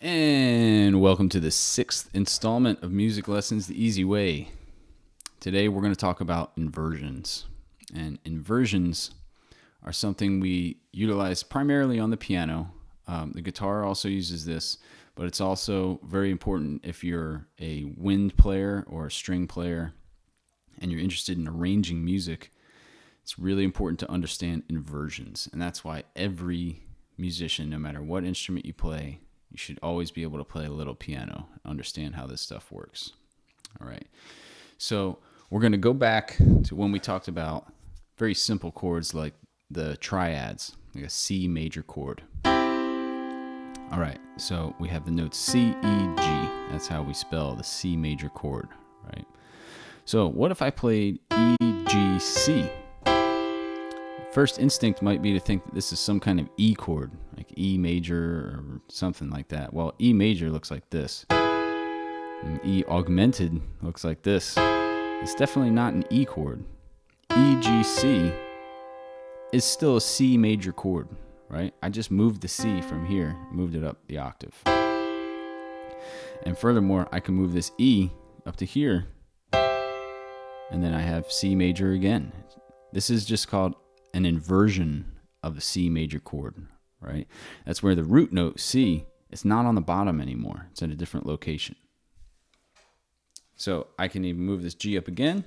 And welcome to the 6th installment of Music Lessons the Easy Way. Today we're going to talk about inversions. And inversions are something we utilize primarily on the piano. The guitar also uses this, but it's also very important if you're a wind player or a string player and you're interested in arranging music. It's really important to understand inversions. And that's why every musician, no matter what instrument you play, you should always be able to play a little piano, understand how this stuff works. All right. So we're going to go back to when we talked about very simple chords like the triads, like a C major chord. All right. So we have the notes C, E, G. That's how we spell the C major chord, right? So what if I played E, G, C? First instinct might be to think that this is some kind of E chord, like E major or something like that. Well, E major looks like this. And E augmented looks like this. It's definitely not an E chord. E, G, C is still a C major chord, right? I just moved the C from here, moved it up the octave. And furthermore, I can move this E up to here, and then I have C major again. This is just called an inversion of the C major chord, right? That's where the root note C is not on the bottom anymore. It's at a different location. So I can even move this G up again.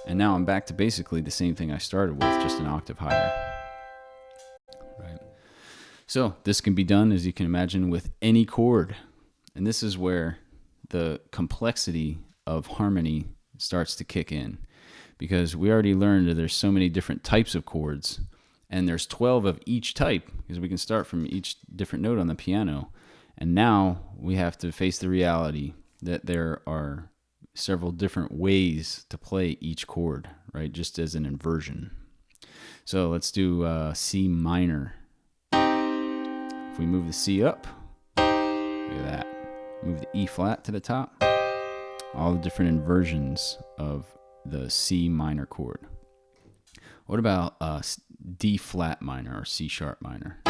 And now I'm back to basically the same thing I started with, just an octave higher. Right? So this can be done, as you can imagine, with any chord. And this is where the complexity of harmony starts to kick in. Because we already learned that there's so many different types of chords, and there's 12 of each type, because we can start from each different note on the piano. And now we have to face the reality that there are several different ways to play each chord, right? Just as an inversion. So let's do C minor. If we move the C up, look at that. Move the E flat to the top. All the different inversions of the C minor chord. What about D flat minor or C sharp minor?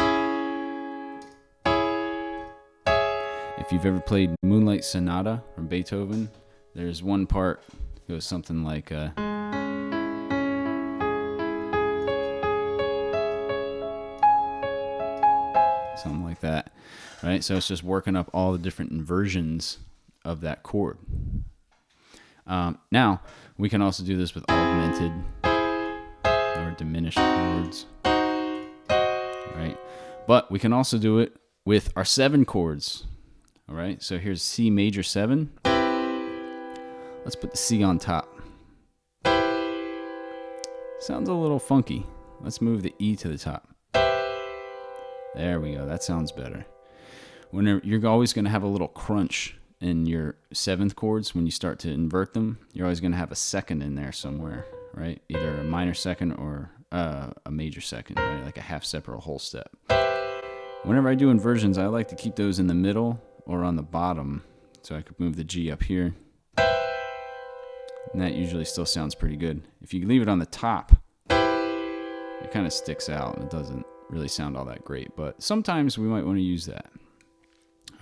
If you've ever played Moonlight Sonata from Beethoven, there's one part that goes something like something like that, right? So it's just working up all the different inversions of that chord. Now, we can also do this with augmented or diminished chords, right? But we can also do it with our 7 chords, all right? So here's C major 7. Let's put the C on top. Sounds a little funky. Let's move the E to the top. There we go. That sounds better. Whenever you're always going to have a little crunch in your 7th chords, when you start to invert them, you're always going to have a second in there somewhere, right? Either a minor second or a major second, right? Like a half step or a whole step. Whenever I do inversions, I like to keep those in the middle or on the bottom, so I could move the G up here. And that usually still sounds pretty good. If you leave it on the top, it kind of sticks out and it doesn't really sound all that great, but sometimes we might want to use that.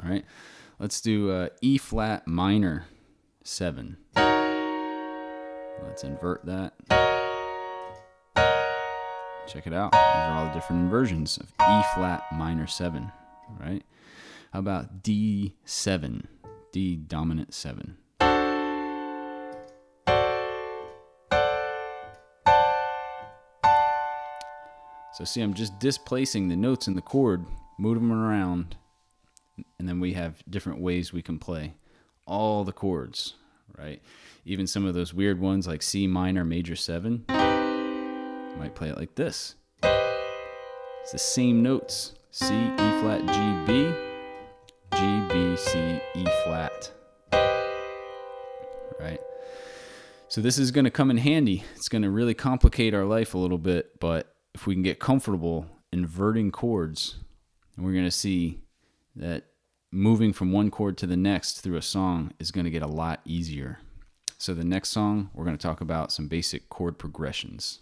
All right. Let's do E flat minor 7. Let's invert that. Check it out. These are all the different inversions of E flat minor 7, right? How about D7, D dominant 7? So see, I'm just displacing the notes in the chord, moving them around, and then we have different ways we can play all the chords, right? Even some of those weird ones like C minor major 7, you might play it like this. It's the same notes: C, E flat, G, B, G, B, C, E flat, right? So this is going to come in handy. It's going to really complicate our life a little bit, but if we can get comfortable inverting chords, we're going to see that moving from one chord to the next through a song is going to get a lot easier. So the next song, we're going to talk about some basic chord progressions.